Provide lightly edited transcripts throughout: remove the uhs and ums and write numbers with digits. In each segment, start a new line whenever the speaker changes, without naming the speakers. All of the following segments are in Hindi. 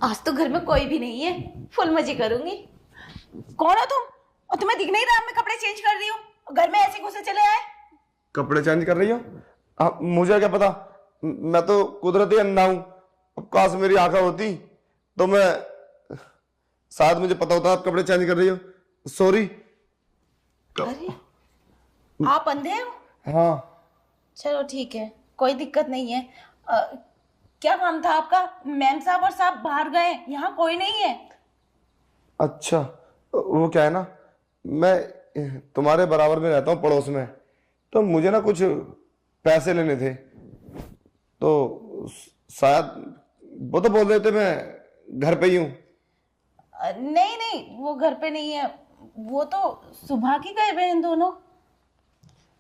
आज तो घर में कोई भी नहीं है, फुल मजे करूंगी। कौन हो तुम? और तुम्हें दिख नहीं रहा मैं कपड़े चेंज कर रही हूँ, घर में ऐसे घुसे चले आए।
कपड़े चेंज कर रही हो? मुझे क्या पता, मैं तो कुदरती अंधा हूं। अब काश मेरी आंखें होती तो मैं शायद मुझे पता होता आप कपड़े चेंज कर रही हो। सॉरी।
अरे आप अंधे हो?
हाँ।
चलो ठीक है, कोई दिक्कत नहीं है। क्या काम था आपका? मैम साहब और साहब बाहर गए, यहाँ कोई नहीं है।
अच्छा, वो क्या है ना, मैं तुम्हारे बराबर में रहता हूँ पड़ोस में, तो मुझे ना कुछ पैसे लेने थे, तो शायद वो तो बोल रहे थे मैं घर पे ही हूँ।
नहीं नहीं, वो घर पे नहीं है, वो तो सुबह की गए हुए हैं दोनों।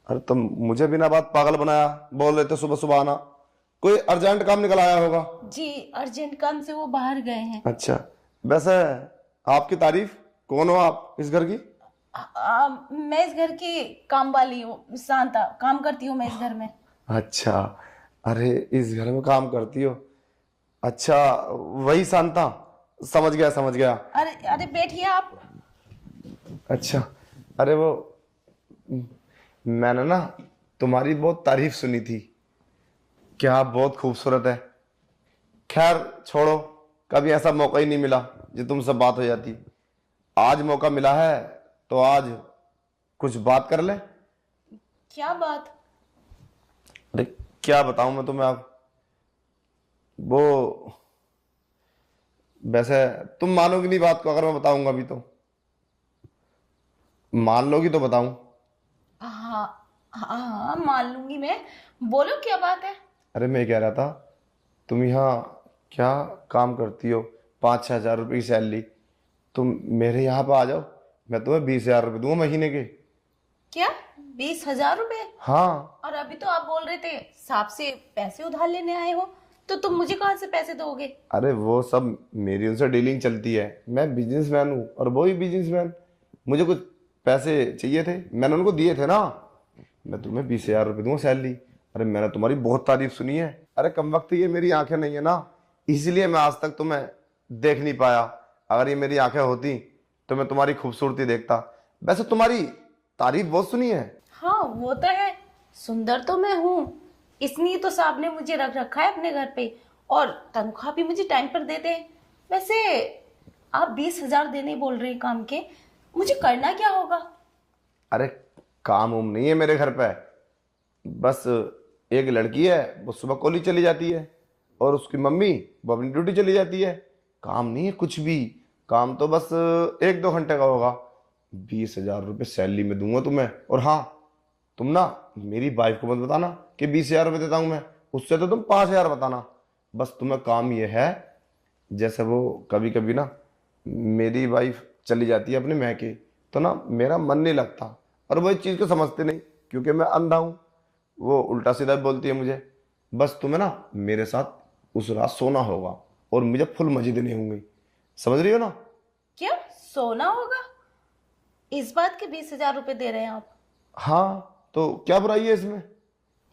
अरे तुम मुझे बिना बात पागल बनाया, बोल रहे थे सुबह सुबह आना। कोई अर्जेंट काम निकल आया होगा।
जी, अर्जेंट काम से वो बाहर गए हैं।
अच्छा, वैसे आपकी तारीफ, कौन हो आप इस घर की?
मैं इस घर की काम वाली हूँ, शांता, काम करती हूँ मैं इस घर में।
अच्छा, अरे इस घर में काम करती हो? अच्छा, वही शांता, समझ गया समझ गया।
अरे अरे बैठिए आप।
अच्छा, अरे वो मैंने ना तुम्हारी बहुत तारीफ सुनी थी, क्या आप बहुत खूबसूरत है। खैर छोड़ो, कभी ऐसा मौका ही नहीं मिला जो तुमसे बात हो जाती। आज मौका मिला है तो आज कुछ बात कर ले।
क्या बात?
अरे क्या बताऊं मैं तुम्हें अब। वो वैसे तुम मानोगी नहीं बात को अगर मैं बताऊंगा अभी तो। मान लोगी तो बताऊं?
हाँ हाँ हाँ, मान लूंगी मैं। बोलो क्या बात है।
अरे मैं कह रहा था, तुम यहाँ क्या काम करती हो? 5-6 हज़ार रुपये की सैलरी, तुम मेरे यहाँ पे आ जाओ, मैं तुम्हें 20,000 रुपये दूंगा महीने के।
क्या? 20,000 रुपए?
हाँ।
और अभी तो आप बोल रहे थे साहब से पैसे उधार लेने आए हो, तो तुम मुझे कहाँ से पैसे दोगे?
अरे वो सब मेरी उनसे डीलिंग चलती है, मैं बिजनेसमैन हूँ और वो भी बिजनेसमैन। मुझे कुछ पैसे चाहिए थे, मैंने उनको दिए थे ना। मैं तुम्हें 20,000 रुपये दूंगा सैलरी। अरे मैंने तुम्हारी बहुत तारीफ सुनी है। अरे कम वक्त ये मेरी आंखें नहीं है ना, इसलिए मैं आज तक तुम्हें देख नहीं पाया। अगर ये मेरी आंखें होती तो मैं तुम्हारी खूबसूरती देखता। वैसे तुम्हारी तारीफ बहुत सुनी है।
हाँ वो तो है, सुंदर तो मैं हूँ, इसलिए तो साहब ने मुझे रख रखा है अपने घर पे, और तनख्वाह भी मुझे टाइम पर देते हैं। वैसे आप 20,000 देने बोल रहे हैं काम के, मुझे करना क्या होगा?
अरे काम उम नहीं है मेरे घर पे, बस एक लड़की है, वो सुबह कॉलेज चली जाती है, और उसकी मम्मी वो अपनी ड्यूटी चली जाती है। काम नहीं है कुछ भी, काम तो बस 1-2 घंटे का होगा। 20,000 रुपये सैलरी में दूंगा तुम्हें। और हाँ, तुम ना मेरी वाइफ को मत बताना कि 20,000 रुपये देता हूं मैं, उससे तो तुम 5,000 बताना। बस तुम्हें काम ये है, जैसे वो कभी कभी ना मेरी वाइफ चली जाती है अपने मैके, तो ना मेरा मन नहीं लगता, और वो इस चीज़ को समझते नहीं क्योंकि मैं अंधा हूँ। वो उल्टा सीधा बोलती है मुझे। बस तुम्हें ना मेरे साथ उस रात सोना होगा और मुझे फुल मजे देने होंगे, समझ रही हो ना?
क्या सोना होगा? इस बात के 20,000 रुपए दे रहे हैं आप?
हाँ, तो क्या बुराई है इसमें?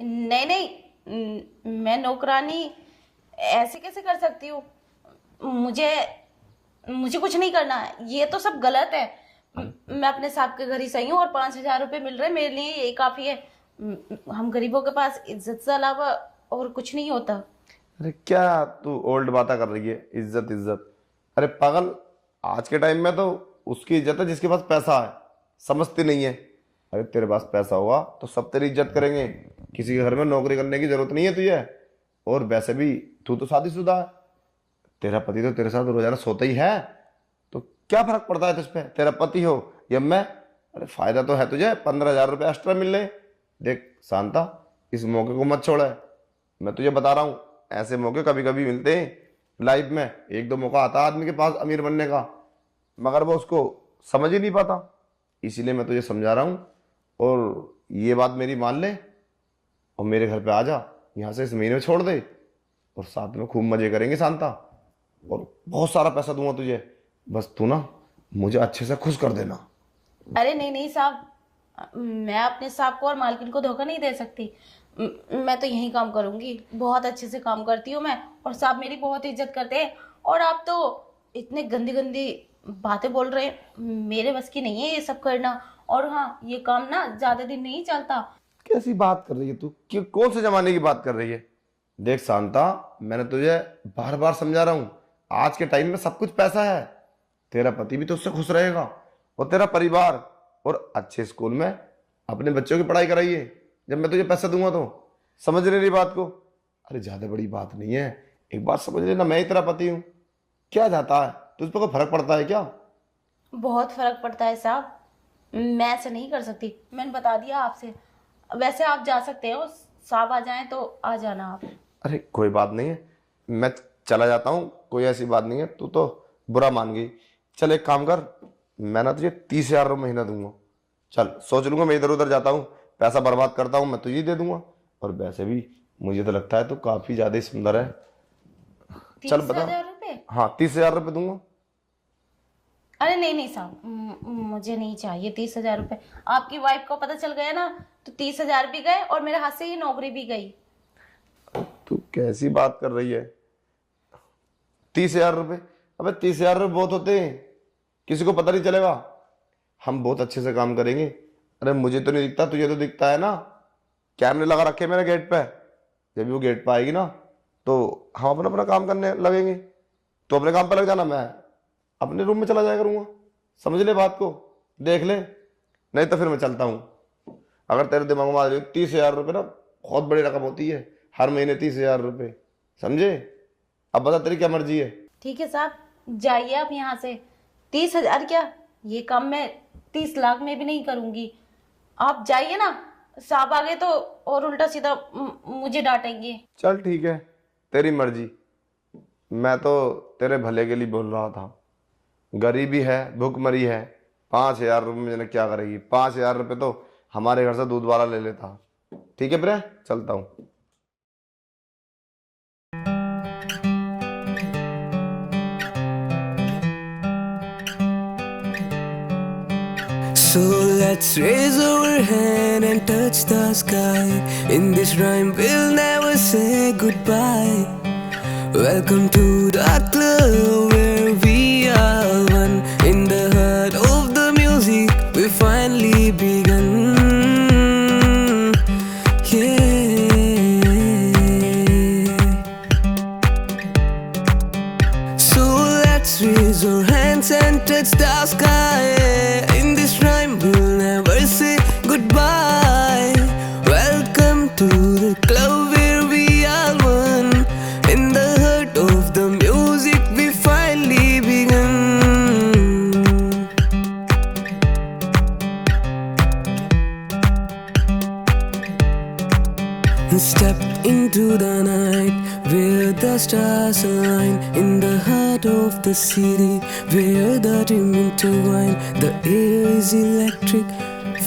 नहीं नहीं, मैं नौकरानी ऐसे कैसे कर सकती हूँ? मुझे मुझे कुछ नहीं करना है, ये तो सब गलत है। मैं अपने साहब के घर ही सही हूँ, और 5,000 रुपये मिल रहे हैं, मेरे लिए यही काफी है। हम गरीबों के पास इज्जत से अलावा और कुछ नहीं होता।
अरे क्या तू ओल्ड बातें कर रही है, इज्जत इज्जत? अरे पागल, आज के टाइम में तो उसकी इज्जत है जिसके पास पैसा है, समझती नहीं है। अरे तेरे पास पैसा होगा तो सब तेरी इज्जत करेंगे, किसी के घर में नौकरी करने की जरूरत नहीं है तुझे। और वैसे भी तू तो शादीशुदा है, तेरा पति तो तेरे साथ रोजाना सोता ही है, तो क्या फर्क पड़ता है तुझ पे, तेरा पति हो या मैं? अरे फायदा तो है तुझे, 15,000 रुपये एक्स्ट्रा मिल रहे। देख शांता, इस मौके को मत छोड़े, मैं तुझे बता रहा हूँ। ऐसे मौके कभी कभी मिलते हैं लाइफ में, 1-2 मौका आता है आदमी के पास अमीर बनने का, मगर वो उसको समझ ही नहीं पाता। इसीलिए मैं तुझे समझा रहा हूँ, और ये बात मेरी मान ले और मेरे घर पे आ जा, यहाँ से इस महीने में छोड़ दे, और साथ में खूब मजे करेंगे शांता, और बहुत सारा पैसा दूंगा तुझे। बस तू ना मुझे अच्छे से खुश कर देना।
अरे नहीं नहीं साहब, मैं अपने साहब को और मालकिन को धोखा नहीं दे सकती। मैं तो यहीं काम करूंगी, बहुत अच्छे से काम करती हूँ मैं, और साहब मेरी बहुत इज्जत करते हैं। और आप तो इतने गंदी गंदी बातें बोल रहे हैं, मेरे बस की नहीं है ये सब करना। और हाँ, ये काम ना ज्यादा दिन नहीं चलता।
कैसी बात कर रही है तू? कौन से जमाने की बात कर रही है? देख शांता, मैंने तुझे बार बार समझा रहा हूँ, आज के टाइम में सब कुछ पैसा है। तेरा पति भी तो उससे खुश रहेगा, और तेरा परिवार, और अच्छे स्कूल में अपने बच्चों की पढ़ाई कराइए जब मैं तुझे पैसा दूंगा तो। समझ रही बात को? अरे ज्यादा बड़ी बात नहीं है, एक बात समझ लेना, मैं ही तेरा पति हूँ। क्या जाता है तुझ पर? कोई फर्क पड़ता है क्या?
बहुत फर्क पड़ता है साहब, मैं ऐसे नहीं कर सकती, मैंने बता दिया आपसे। वैसे आप जा सकते हो, साहब आ जाएं तो आ जाना आप।
अरे कोई बात नहीं है, मैं चला जाता हूँ, कोई ऐसी बात नहीं है। तू तो बुरा मान गई। चल एक काम कर, मैं ना तुझे 30,000 रुपये महीना दूंगा। चल सोच लूंगा, मैं इधर उधर जाता हूँ, पैसा बर्बाद करता हूँ, मैं तुझे दे दूंगा। और वैसे भी मुझे तो लगता है तू काफी ज्यादा ही सुंदर है। चल बता।
30,000 रुपये?
हाँ 30,000 रुपये दूंगा।
अरे नहीं नहीं साहब, मुझे नहीं चाहिए 30,000 रुपये। आपकी वाइफ को पता चल गया ना तो 30,000 भी गए और मेरे हाथ से ये नौकरी भी गई।
तू कैसी बात कर रही है? 30,000 रुपये? अबे 30,000 रुपये बहुत होते हैं, किसी को पता नहीं चलेगा। हम बहुत अच्छे से काम करेंगे। अरे मुझे तो नहीं दिखता, तुझे तो दिखता है ना। कैमरे लगा रखे मेरे गेट पे, जब भी वो गेट पे आएगी ना तो हम अपना अपना काम करने लगेंगे। तो अपने काम पे लग जाना, मैं अपने रूम में चला जाया करूंगा। समझ ले बात को, देख ले, नहीं तो फिर मैं चलता हूँ। अगर तेरे दिमाग में आ रही 30,000 रुपये ना बहुत बड़ी रकम होती है, हर महीने 30,000 रुपये, समझे? अब बता तेरी क्या मर्जी है।
ठीक है साहब, जाइए आप यहाँ से। 30,000 क्या, ये काम मैं 30 लाख में भी नहीं करूँगी। आप जाइए ना, साहब आ गए तो और उल्टा सीधा मुझे डांटेंगे।
चल ठीक है, तेरी मर्जी। मैं तो तेरे भले के लिए बोल रहा था। गरीबी है, भूखमरी है, 5,000 रुपये में क्या करेगी? 5,000 रुपये तो हमारे घर से दूध वाला ले लेता। ठीक है प्रिया, चलता हूँ।
So let's raise our hand and touch the sky. In this rhyme we'll never say goodbye. Welcome to the club where we are one. In the heart of the music we finally begun. Yeah. So let's raise our hands and touch the sky. In this rhyme we'll never say goodbye. Welcome to the club where we are one. In the heart of the music we finally begun. Step into the night where the stars align. In the heart of the city where the dream intertwine. The air is electric,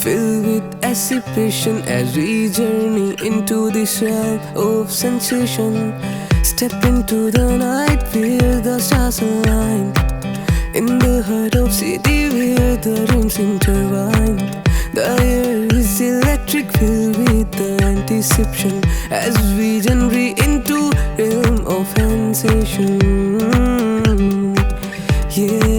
filled with anticipation as we journey into this realm of sensation. Step into the night where the stars align. In the heart of city where the dreams intertwine. The air is electric, filled with the anticipation as we journey into realm of sensation. Yeah.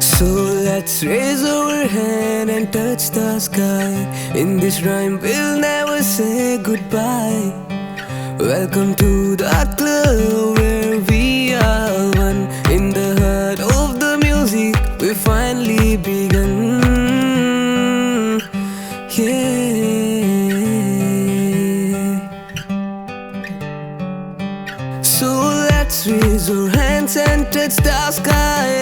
So let's raise our hand and touch the sky. In this rhyme we'll never say goodbye. Welcome to the club where we are one. In the heart of the music we finally begun. Yeah. So let's raise our hands and touch the sky.